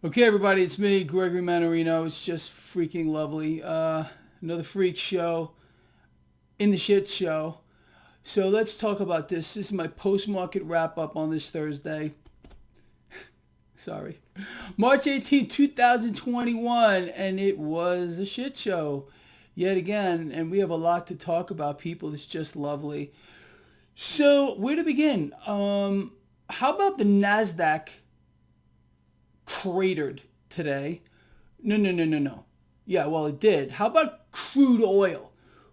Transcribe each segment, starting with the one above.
Okay, everybody, it's me, Gregory Mannarino. It's just freaking lovely. Another freak show in the shit show. So let's talk about this. This is my post-market wrap-up on this Thursday. Sorry. March 18, 2021, and it was a shit show yet again, and we have a lot to talk about, people. It's just lovely. So where to begin? How about the NASDAQ cratered today? No. Yeah, well, it did. How about crude oil?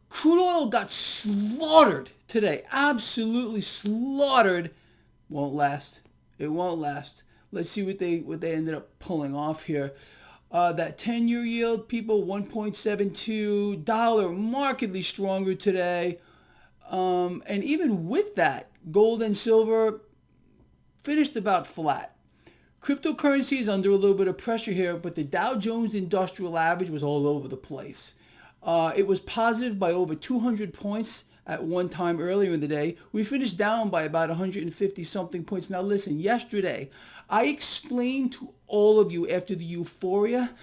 Crude oil got slaughtered today. Absolutely slaughtered. Won't last. It won't last. Let's see what they ended up pulling off here. That 10-year yield, people, $1.72, markedly stronger today. And even with that, gold and silver finished about flat. Cryptocurrency is under a little bit of pressure here, but the Dow Jones Industrial Average was all over the place. It was positive by over 200 points at one time earlier in the day. We finished down by about 150 something points. Now listen, yesterday I explained to all of you after the euphoria,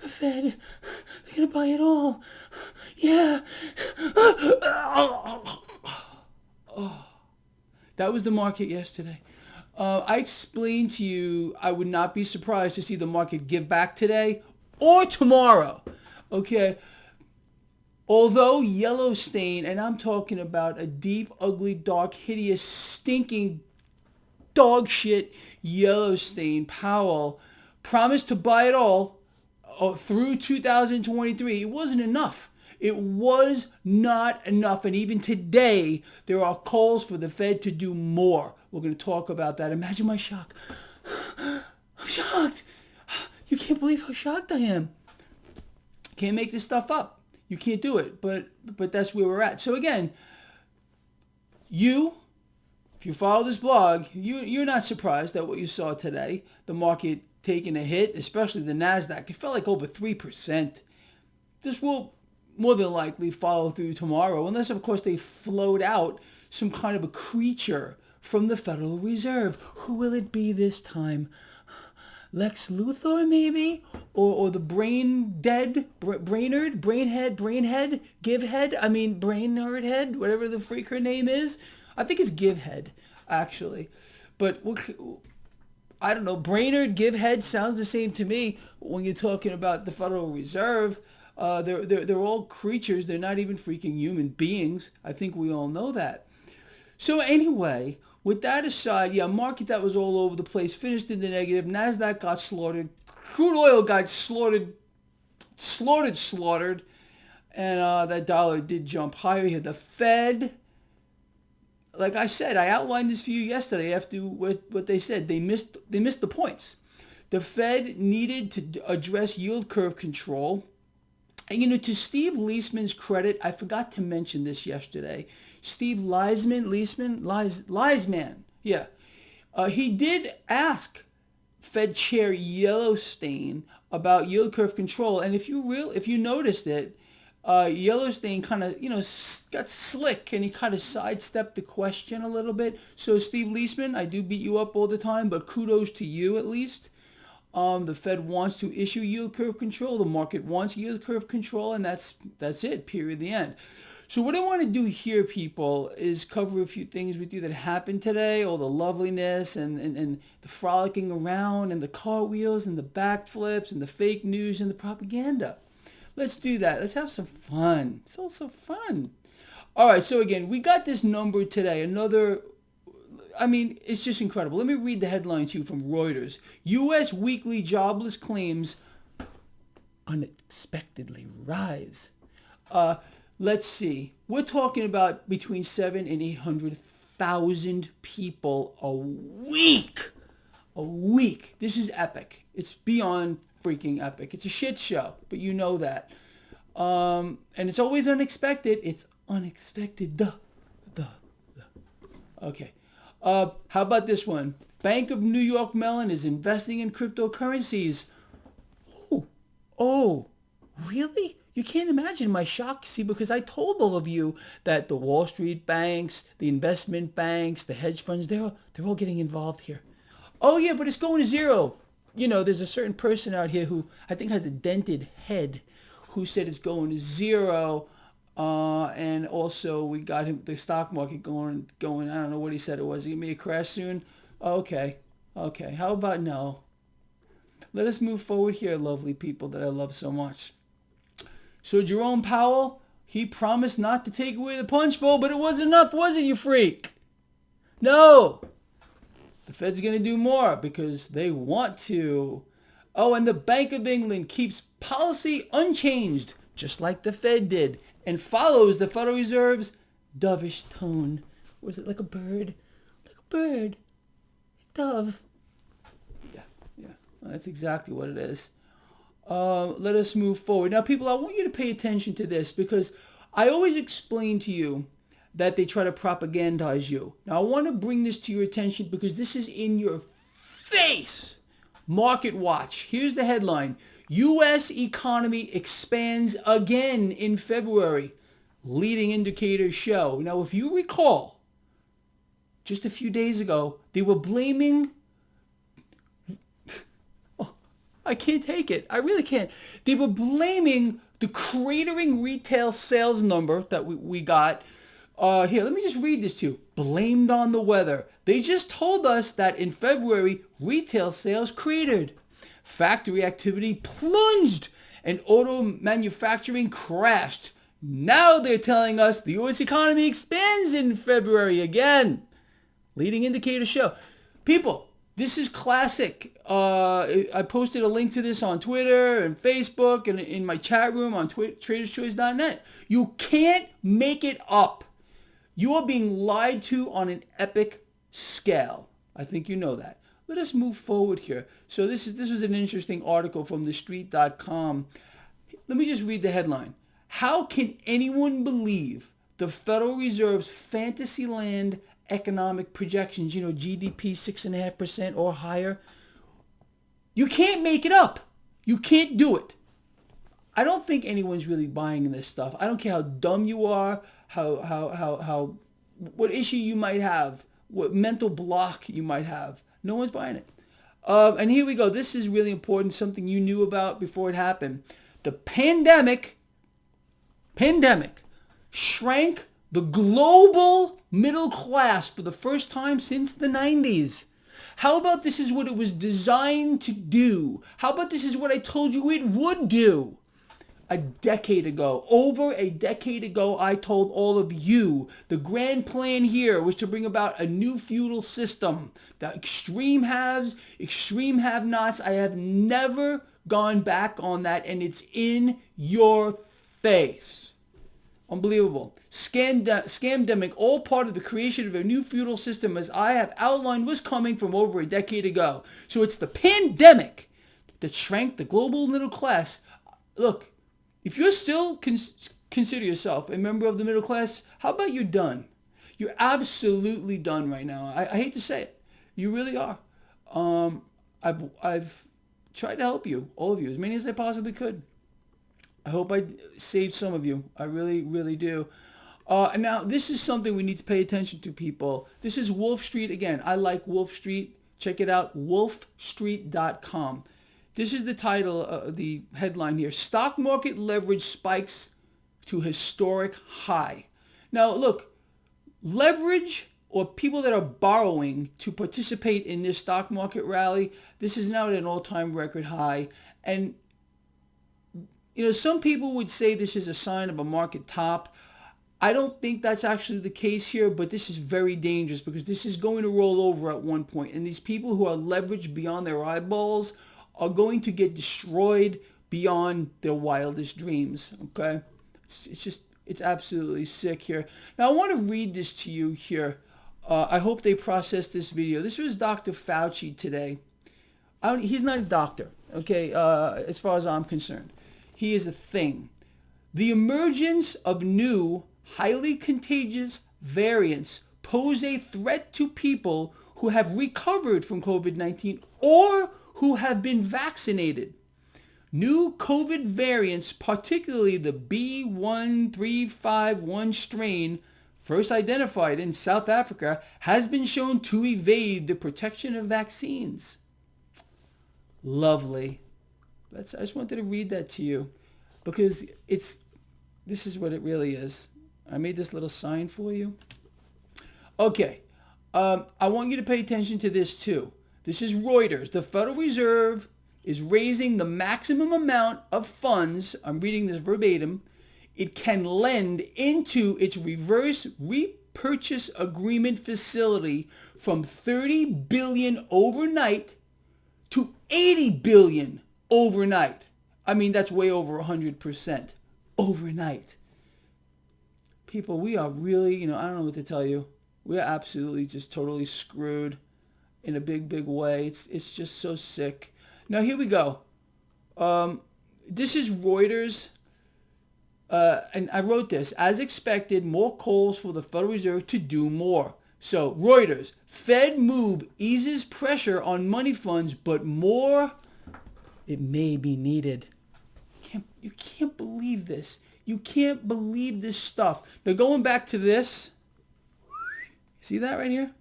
the Fed, they're going to buy it all. Yeah. That was the market yesterday. I explained to you I would not be surprised to see the market give back today or tomorrow. Okay. Although yellow stain, and I'm talking about a deep, ugly, dark, hideous, stinking dog shit yellow stain, Powell promised to buy it all through 2023. It wasn't enough. It was not enough. And even today, there are calls for the Fed to do more. We're going to talk about that. Imagine my shock. I'm shocked. You can't believe how shocked I am. Can't make this stuff up. You can't do it. But that's where we're at. So again, if you follow this blog, you're not surprised at what you saw today. The market taking a hit, especially the NASDAQ. It felt like over 3%. This will more than likely follow through tomorrow, unless, of course, they float out some kind of a creature from the Federal Reserve. Who will it be this time? Lex Luthor, maybe? Or the brainhead, Brainerd head, whatever the freak her name is. I think it's Givehead, actually. But I don't know. Brainerd, Givehead sounds the same to me when you're talking about the Federal Reserve. They're all creatures. They're not even freaking human beings. I think we all know that. So anyway, with that aside, yeah, market that was all over the place, finished in the negative. NASDAQ got slaughtered. Crude oil got slaughtered. And that dollar did jump higher here. The Fed, like I said, I outlined this for you yesterday after what they said. They missed the points. The Fed needed to address yield curve control. And, to Steve Leisman's credit, I forgot to mention this yesterday. Steve Leisman, yeah. He did ask Fed Chair Yellowstein about yield curve control. And if you noticed it, Yellowstein kind of, got slick and he kind of sidestepped the question a little bit. So Steve Leisman, I do beat you up all the time, but kudos to you at least. The Fed wants to issue yield curve control. The market wants yield curve control, and that's it, period, the end. So what I want to do here, people, is cover a few things with you that happened today, all the loveliness and the frolicking around and the cartwheels and the backflips and the fake news and the propaganda. Let's do that. Let's have some fun. It's also fun. All right, so again, we got this number today, it's just incredible. Let me read the headline to you from Reuters. U.S. weekly jobless claims unexpectedly rise. Let's see. We're talking about between 7 and 800,000 people a week. A week. This is epic. It's beyond freaking epic. It's a shit show, but you know that. And it's always unexpected. It's unexpected. Okay. How about this one? Bank of New York Mellon is investing in cryptocurrencies. Oh, really? You can't imagine my shock, see, because I told all of you that the Wall Street banks, the investment banks, the hedge funds, they're all getting involved here. Oh, yeah, but it's going to zero. there's a certain person out here who I think has a dented head who said it's going to zero. And also we got the stock market going, I don't know what he said it was. He may crash soon. Okay. How about no? Let us move forward here, lovely people that I love so much. So Jerome Powell, he promised not to take away the punch bowl, but it wasn't enough, was it, you freak? No. The Fed's going to do more because they want to. Oh, and the Bank of England keeps policy unchanged, just like the Fed did, and follows the Federal Reserve's dovish tone. Or is it like a bird? Like a bird. Dove. Yeah. Well, that's exactly what it is. Let us move forward. Now, people, I want you to pay attention to this because I always explain to you that they try to propagandize you. Now, I want to bring this to your attention because this is in your face. Market Watch. Here's the headline. U.S. economy expands again in February. Leading indicators show. Now, if you recall, just a few days ago, they were blaming... I can't take it. I really can't. They were blaming the cratering retail sales number that we got. Here, let me just read this to you. Blamed on the weather. They just told us that in February, retail sales cratered. Factory activity plunged and auto manufacturing crashed. Now they're telling us the U.S. economy expands in February again. Leading indicators show. People, this is classic. I posted a link to this on Twitter and Facebook and in my chat room on traderschoice.net. You can't make it up. You are being lied to on an epic scale. I think you know that. Let us move forward here. So this was an interesting article from thestreet.com. Let me just read the headline. How can anyone believe the Federal Reserve's Fantasyland economic projections, GDP 6.5% or higher? You can't make it up. You can't do it. I don't think anyone's really buying this stuff. I don't care how dumb you are, what issue you might have, what mental block you might have. No one's buying it. And here we go. This is really important, something you knew about before it happened. The pandemic shrank the global middle class for the first time since the 90s. How about this is what it was designed to do? How about this is what I told you it would do? Over a decade ago, I told all of you the grand plan here was to bring about a new feudal system. The extreme haves, extreme have-nots. I have never gone back on that, and it's in your face. Unbelievable. Scamdemic, all part of the creation of a new feudal system, as I have outlined, was coming from over a decade ago. So it's the pandemic that shrank the global middle class. Look, if you're still consider yourself a member of the middle class, how about you're done? You're absolutely done right now. I hate to say it. You really are. I've tried to help you, all of you, as many as I possibly could. I hope I saved some of you. I really, really do. And now this is something we need to pay attention to, people. This is Wolf Street. Again, I like Wolf Street. Check it out, wolfstreet.com. This is the title, the headline here. Stock market leverage spikes to historic high. Now, look, leverage or people that are borrowing to participate in this stock market rally, this is now at an all-time record high. And, some people would say this is a sign of a market top. I don't think that's actually the case here, but this is very dangerous because this is going to roll over at one point. And these people who are leveraged beyond their eyeballs are going to get destroyed beyond their wildest dreams, okay? It's absolutely sick here. Now, I want to read this to you here. I hope they process this video. This was Dr. Fauci today. He's not a doctor, okay, as far as I'm concerned. He is a thing. The emergence of new, highly contagious variants pose a threat to people who have recovered from COVID-19 or who have been vaccinated. New COVID variants, particularly the B1351 strain, first identified in South Africa, has been shown to evade the protection of vaccines. lovely. I just wanted to read that to you because this is what it really is. I made this little sign for you. Okay. I want you to pay attention to this too. This is Reuters. The Federal Reserve is raising the maximum amount of funds, I'm reading this verbatim, it can lend into its reverse repurchase agreement facility from $30 billion overnight to $80 billion overnight. I mean, that's way over 100% overnight. People, we are really, I don't know what to tell you. We're absolutely just totally screwed in a big, big way. It's just so sick. Now, here we go. This is Reuters. And I wrote this. As expected, more calls for the Federal Reserve to do more. So, Reuters. Fed move eases pressure on money funds, but more, it may be needed. You can't believe this. You can't believe this stuff. Now, going back to this. See that right here?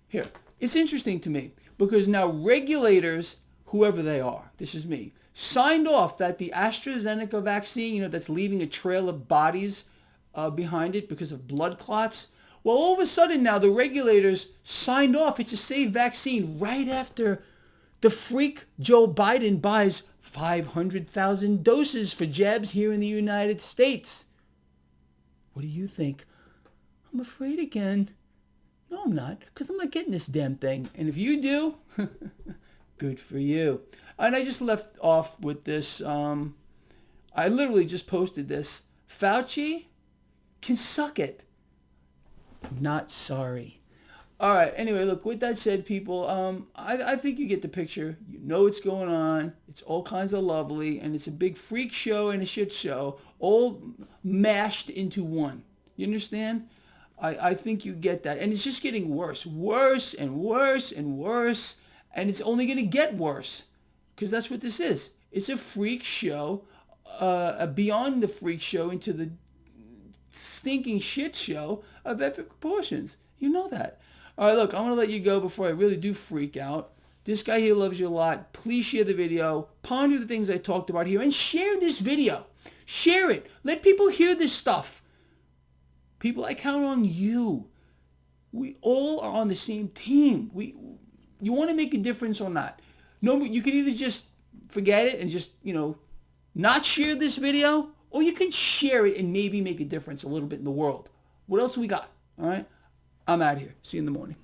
Here. It's interesting to me because now regulators, whoever they are, this is me, signed off that the AstraZeneca vaccine, that's leaving a trail of bodies behind it because of blood clots. Well, all of a sudden now the regulators signed off it's a safe vaccine right after the freak Joe Biden buys 500,000 doses for jabs here in the United States. What do you think? I'm afraid again. No, I'm not, because I'm not getting this damn thing. And if you do, good for you. And I just left off with this. I literally just posted this. Fauci can suck it. Not sorry. All right. Anyway, look, with that said, people, I think you get the picture. You know what's going on. It's all kinds of lovely. And it's a big freak show and a shit show all mashed into one. You understand? I think you get that. And it's just getting worse. Worse and worse and worse. And it's only going to get worse. Because that's what this is. It's a freak show. Beyond the freak show into the stinking shit show of epic proportions. You know that. All right, look, I'm going to let you go before I really do freak out. This guy here loves you a lot. Please share the video. Ponder the things I talked about here. And share this video. Share it. Let people hear this stuff. People, I count on you. We all are on the same team. You want to make a difference or not? No, you can either just forget it and just, not share this video, or you can share it and maybe make a difference a little bit in the world. What else do we got? All right? I'm out here. See you in the morning.